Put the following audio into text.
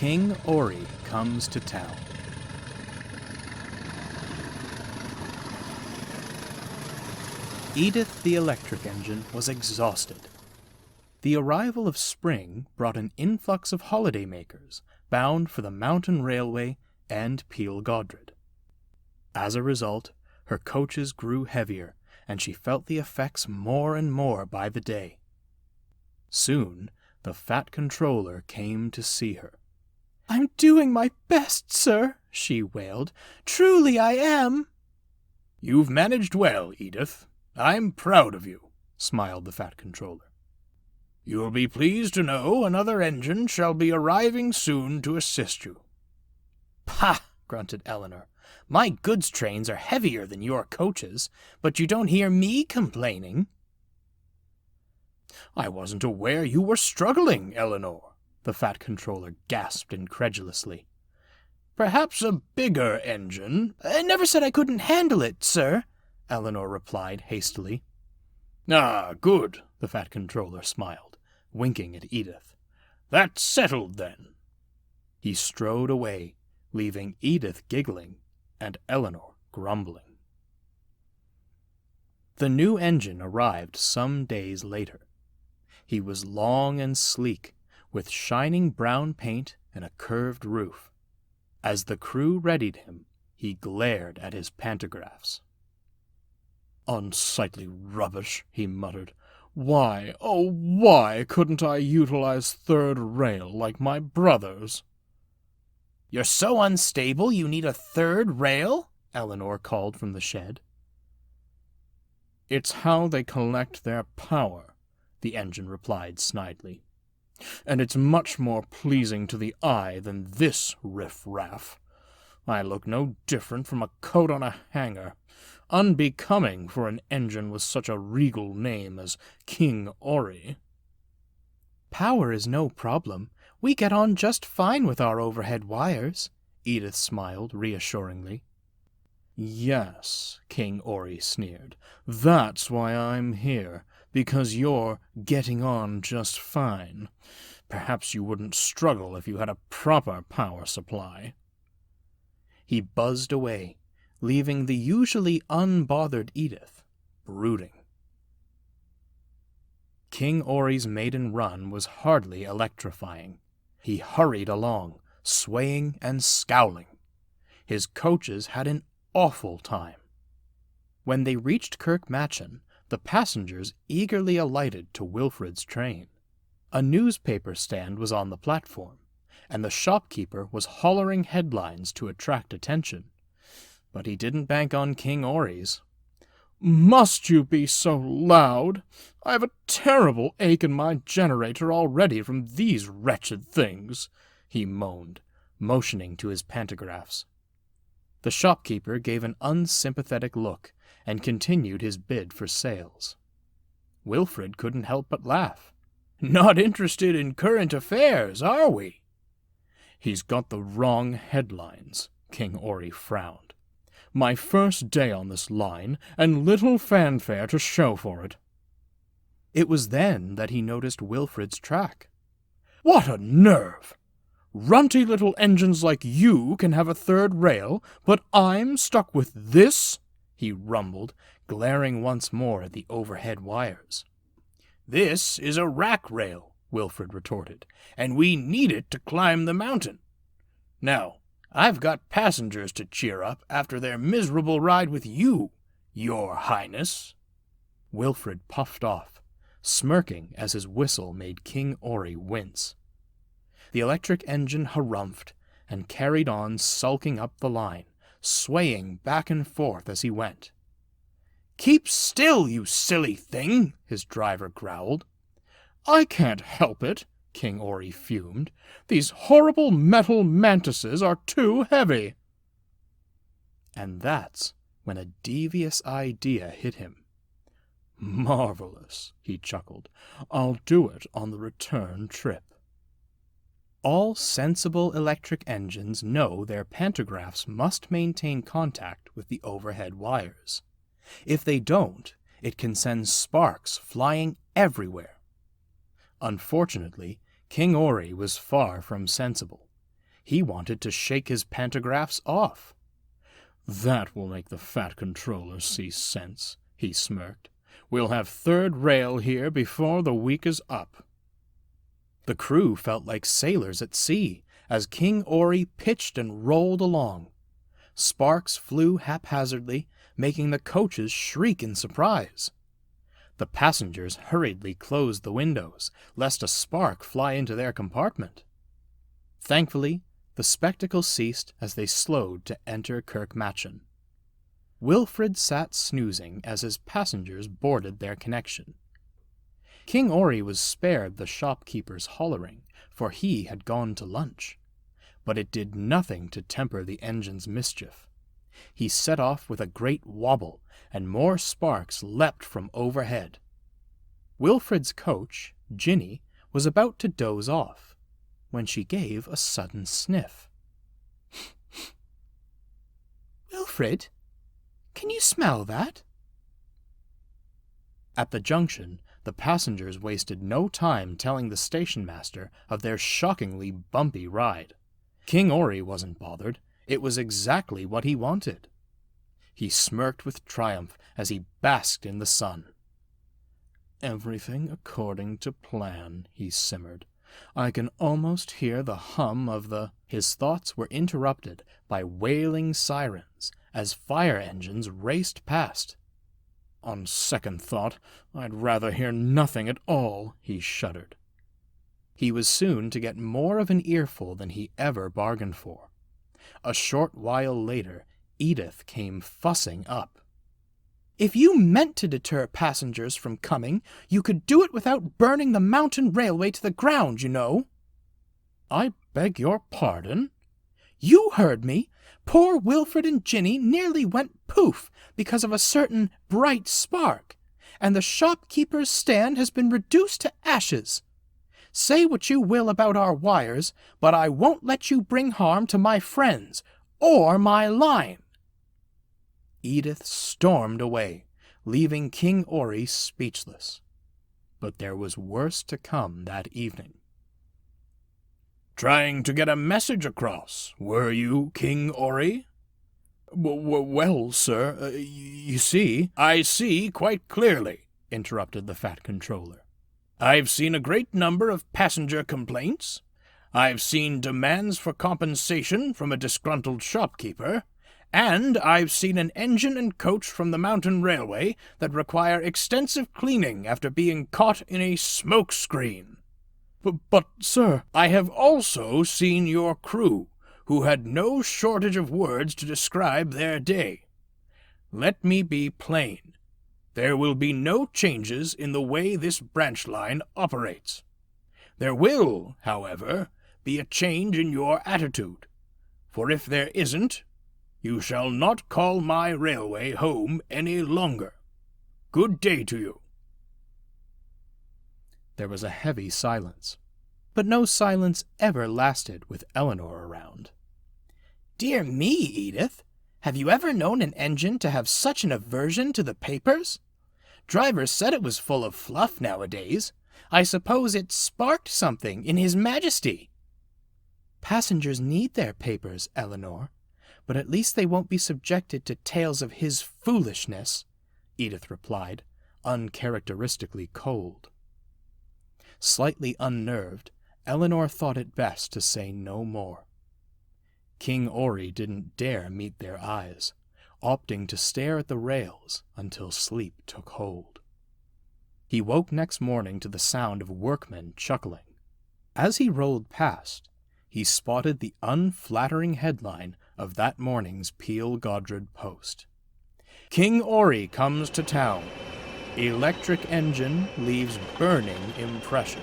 King Orry comes to town. Edith the electric engine was exhausted. The arrival of spring brought an influx of holidaymakers bound for the mountain railway and Peel Godred. As a result, her coaches grew heavier, and she felt the effects more and more by the day. Soon, the fat controller came to see her. "I'm doing my best, sir," she wailed. "Truly I am." "You've managed well, Edith. I'm proud of you," smiled the fat controller. "You'll be pleased to know another engine shall be arriving soon to assist you." "Pah!" grunted Eleanor. "My goods trains are heavier than your coaches, but you don't hear me complaining." "I wasn't aware you were struggling, Eleanor," the fat controller gasped incredulously. "Perhaps a bigger engine—" "I never said I couldn't handle it, sir," Eleanor replied hastily. "Ah, good," the fat controller smiled, winking at Edith. "That's settled, then." He strode away, leaving Edith giggling and Eleanor grumbling. The new engine arrived some days later. He was long and sleek, with shining brown paint and a curved roof. As the crew readied him, he glared at his pantographs. "Unsightly rubbish," he muttered. "Why, oh why couldn't I utilize third rail like my brothers?" "You're so unstable you need a third rail?" Eleanor called from the shed. "It's how they collect their power," the engine replied snidely. "And it's much more pleasing to the eye than this riff-raff. I look no different from a coat on a hanger, unbecoming for an engine with such a regal name as King Orry." "Power is no problem. We get on just fine with our overhead wires," Edith smiled reassuringly. "Yes," King Orry sneered. "That's why I'm here, because you're getting on just fine. Perhaps you wouldn't struggle if you had a proper power supply." He buzzed away, leaving the usually unbothered Edith brooding. King Orry's maiden run was hardly electrifying. He hurried along, swaying and scowling. His coaches had an awful time. When they reached Kirkmatchin, the passengers eagerly alighted to Wilfred's train. A newspaper stand was on the platform, and the shopkeeper was hollering headlines to attract attention. But he didn't bank on King Orry's. "Must you be so loud? I have a terrible ache in my generator already from these wretched things," he moaned, motioning to his pantographs. The shopkeeper gave an unsympathetic look and continued his bid for sales. Wilfred couldn't help but laugh. "Not interested in current affairs, are we?" "He's got the wrong headlines," King Orry frowned. "My first day on this line, and little fanfare to show for it." It was then that he noticed Wilfred's track. "What a nerve! Runty little engines like you can have a third rail, but I'm stuck with this?" he rumbled, glaring once more at the overhead wires. "This is a rack rail," Wilfred retorted, "and we need it to climb the mountain. Now, I've got passengers to cheer up after their miserable ride with you, Your Highness." Wilfred puffed off, smirking as his whistle made King Orry wince. The electric engine harumphed and carried on sulking up the line, swaying back and forth as he went. "Keep still, you silly thing," his driver growled. "I can't help it," King Orry fumed. "These horrible metal mantises are too heavy." And that's when a devious idea hit him. "Marvelous," he chuckled. "I'll do it on the return trip." All sensible electric engines know their pantographs must maintain contact with the overhead wires. If they don't, it can send sparks flying everywhere. Unfortunately, King Orry was far from sensible. He wanted to shake his pantographs off. "That will make the fat controller see sense," he smirked. "We'll have third rail here before the week is up." The crew felt like sailors at sea as King Orry pitched and rolled along. Sparks flew haphazardly, making the coaches shriek in surprise. The passengers hurriedly closed the windows, lest a spark fly into their compartment. Thankfully, the spectacle ceased as they slowed to enter Kirkmatchen. Wilfred sat snoozing as his passengers boarded their connection. King Orry was spared the shopkeeper's hollering, for he had gone to lunch. But it did nothing to temper the engine's mischief. He set off with a great wobble, and more sparks leapt from overhead. Wilfred's coach, Ginny, was about to doze off, when she gave a sudden sniff. "Wilfred, can you smell that?" At the junction, the passengers wasted no time telling the station master of their shockingly bumpy ride. King Orry wasn't bothered. It was exactly what he wanted. He smirked with triumph as he basked in the sun. "Everything according to plan," he simmered. "I can almost hear the hum of the—" His thoughts were interrupted by wailing sirens as fire engines raced past. "On second thought, I'd rather hear nothing at all," he shuddered. He was soon to get more of an earful than he ever bargained for. A short while later, Edith came fussing up. "If you meant to deter passengers from coming, you could do it without burning the mountain railway to the ground, you know." "I beg your pardon?" "You heard me. Poor Wilfred and Ginny nearly went poof because of a certain bright spark, and the shopkeeper's stand has been reduced to ashes. Say what you will about our wires, but I won't let you bring harm to my friends or my line." Edith stormed away, leaving King Orry speechless. But there was worse to come that evening. "Trying to get a message across, were you, King Orry?" Well, sir, you see—" "I see quite clearly," interrupted the fat controller. "I've seen a great number of passenger complaints. I've seen demands for compensation from a disgruntled shopkeeper. And I've seen an engine and coach from the mountain railway that require extensive cleaning after being caught in a smoke screen. But, sir, I have also seen your crew, who had no shortage of words to describe their day. Let me be plain. There will be no changes in the way this branch line operates. There will, however, be a change in your attitude, for if there isn't, you shall not call my railway home any longer. Good day to you." There was a heavy silence, but no silence ever lasted with Eleanor around. "Dear me, Edith, have you ever known an engine to have such an aversion to the papers? Driver said it was full of fluff nowadays. I suppose it sparked something in His Majesty." "Passengers need their papers, Eleanor, but at least they won't be subjected to tales of his foolishness," Edith replied, uncharacteristically cold. Slightly unnerved, Eleanor thought it best to say no more. King Orry didn't dare meet their eyes, opting to stare at the rails until sleep took hold. He woke next morning to the sound of workmen chuckling. As he rolled past, he spotted the unflattering headline of that morning's Peel Godred Post. "King Orry comes to town. Electric engine leaves burning impression."